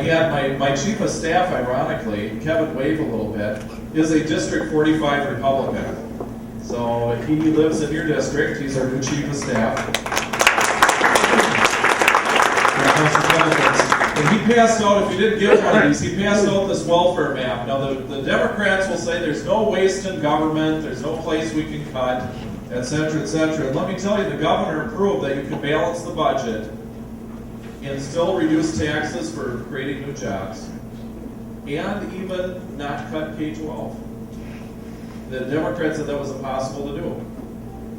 had my chief of staff, ironically, Kevin wave a little bit, is a District 45 Republican. So he lives in your district. He's our new chief of staff. And he passed out, if you didn't get one of these, he passed out this welfare map. Now the Democrats will say there's no waste in government, there's no place we can cut, et cetera, et cetera. And let me tell you, the governor proved that you can balance the budget and still reduce taxes for creating new jobs, and even not cut K-12. The Democrats said that was impossible to do.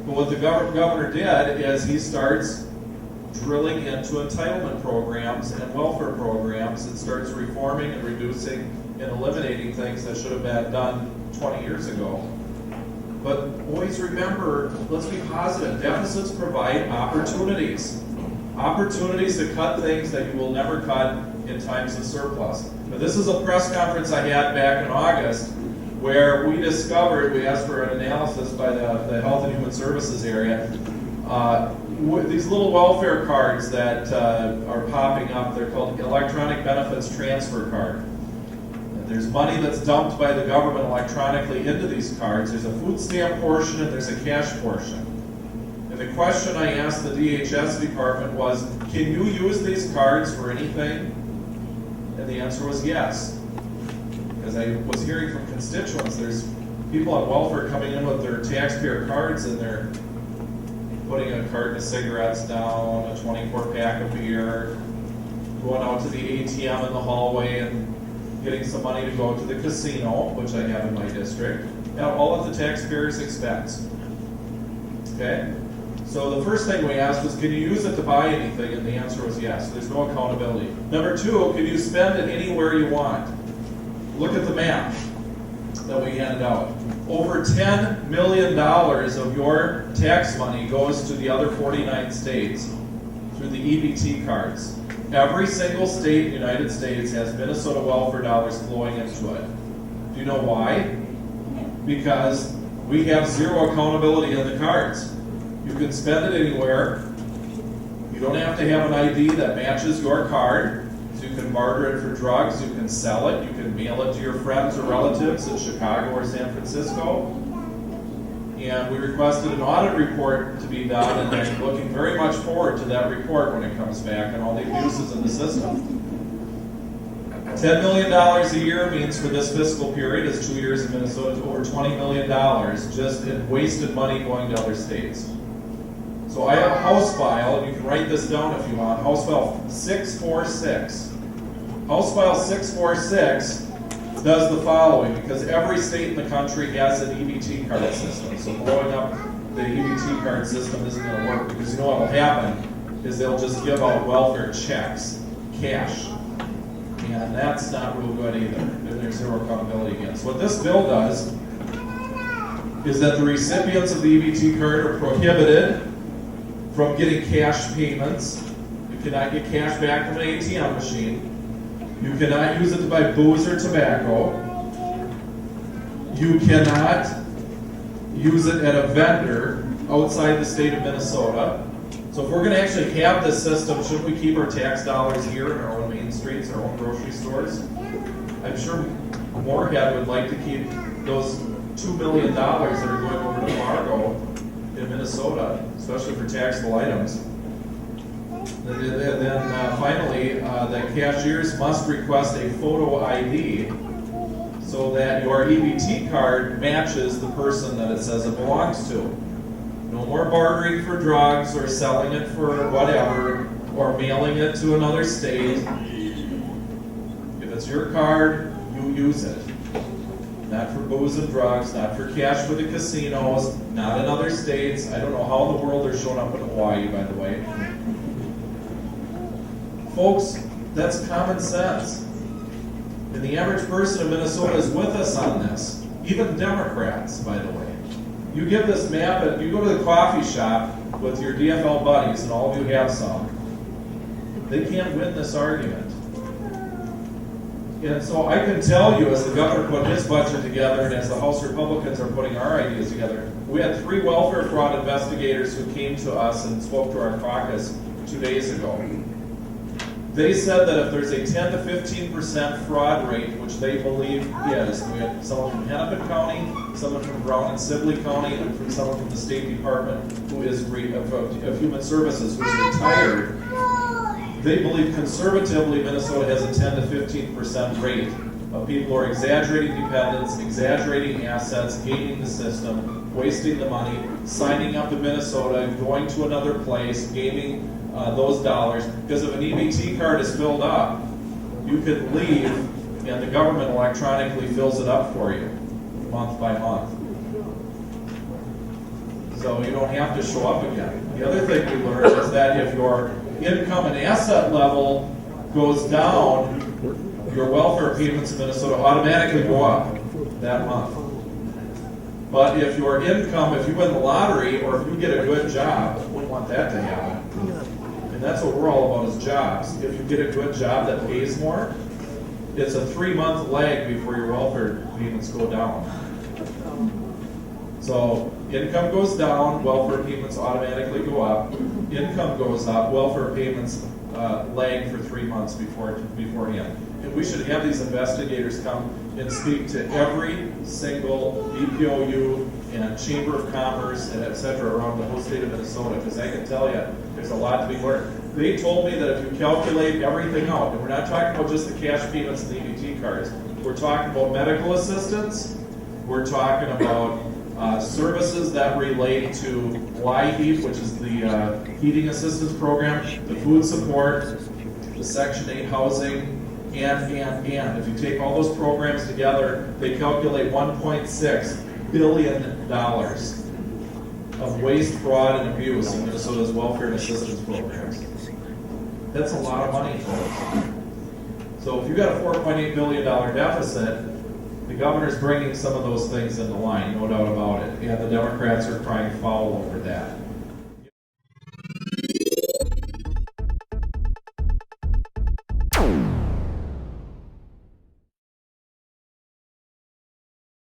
But what the governor did is he starts drilling into entitlement programs and welfare programs and starts reforming and reducing and eliminating things that should have been done 20 years ago. But always remember, let's be positive. Deficits provide opportunities. Opportunities to cut things that you will never cut in times of surplus. Now, this is a press conference I had back in August where we asked for an analysis by the Health and Human Services area. These little welfare cards that are popping up, they're called electronic benefits transfer card. There's money that's dumped by the government electronically into these cards. There's a food stamp portion and there's a cash portion. And the question I asked the DHS department was, can you use these cards for anything? And the answer was yes. Because I was hearing from constituents, there's people on welfare coming in with their taxpayer cards and they're putting a carton of cigarettes down, a 24-pack of beer, going out to the ATM in the hallway and getting some money to go to the casino, which I have in my district, all at the taxpayer's expense. Okay? So the first thing we asked was, can you use it to buy anything? And the answer was yes. There's no accountability. Number two, can you spend it anywhere you want? Look at the map that we handed out. Over $10 million of your tax money goes to the other 49 states through the EBT cards. Every single state in the United States has Minnesota welfare dollars flowing into it. Do you know why? Because we have zero accountability in the cards. You can spend it anywhere. You don't have to have an ID that matches your card. So you can barter it for drugs, you can sell it, you can mail it to your friends or relatives in Chicago or San Francisco. And we requested an audit report to be done, and I'm looking very much forward to that report when it comes back and all the abuses in the system. $10 million a year means for this fiscal period, is 2 years in Minnesota, over $20 million just in wasted money going to other states. So I have a House file, and you can write this down if you want, House File 646. House File 646 does the following, because every state in the country has an EBT card system. So blowing up the EBT card system isn't going to work, because you know what will happen is they'll just give out welfare checks, cash. And that's not real good either. And there's zero accountability against. What this bill does is that the recipients of the EBT card are prohibited from getting cash payments. You cannot get cash back from an ATM machine. You cannot use it to buy booze or tobacco. You cannot use it at a vendor outside the state of Minnesota. So if we're going to actually have this system, shouldn't we keep our tax dollars here in our own main streets, our own grocery stores? I'm sure Moorhead would like to keep those $2 million that are going over to Fargo in Minnesota, especially for taxable items. And then finally, the cashiers must request a photo ID so that your EBT card matches the person that it says it belongs to. No more bartering for drugs or selling it for whatever or mailing it to another state. If it's your card, you use it. Not for booze and drugs, not for cash for the casinos, not in other states. I don't know how in the world they're showing up in Hawaii, by the way. Folks, that's common sense. And the average person in Minnesota is with us on this. Even Democrats, by the way. You give this map, and you go to the coffee shop with your DFL buddies, and all of you have some. They can't win this argument. And so I can tell you, as the governor put his budget together, and as the House Republicans are putting our ideas together, we had 3 welfare fraud investigators who came to us and spoke to our caucus 2 days ago. They said that if there's a 10 to 15% fraud rate, which they believe is, we had someone from Hennepin County, someone from Brown and Sibley County, and from someone from the State Department who is of Human Services who's retired. They believe conservatively Minnesota has a 10 to 15% rate of people who are exaggerating dependence, exaggerating assets, gaming the system, wasting the money, signing up in Minnesota, going to another place, gaming those dollars. Because if an EBT card is filled up, you can leave and the government electronically fills it up for you month by month. So you don't have to show up again. The other thing we learned is that if your income and asset level goes down, your welfare payments in Minnesota automatically go up that month. But if your income, if you win the lottery or if you get a good job, we want that to happen. And that's what we're all about is jobs. If you get a good job that pays more, it's a 3-month lag before your welfare payments go down. So income goes down, welfare payments automatically go up. Income goes up, welfare payments lag for 3 months beforehand. And we should have these investigators come and speak to every single BPOU and Chamber of Commerce and et cetera around the whole state of Minnesota, because I can tell you, there's a lot to be learned. They told me that if you calculate everything out, and we're not talking about just the cash payments and the EBT cards, we're talking about medical assistance, we're talking about services that relate to LIHEAP, which is the heating assistance program, the food support, the Section 8 housing, and. If you take all those programs together, they calculate $1.6 billion of waste, fraud, and abuse in Minnesota's welfare and assistance programs. That's a lot of money, folks. So if you've got a $4.8 billion deficit, the governor's bringing some of those things into line, no doubt about it. And the Democrats are crying foul over that.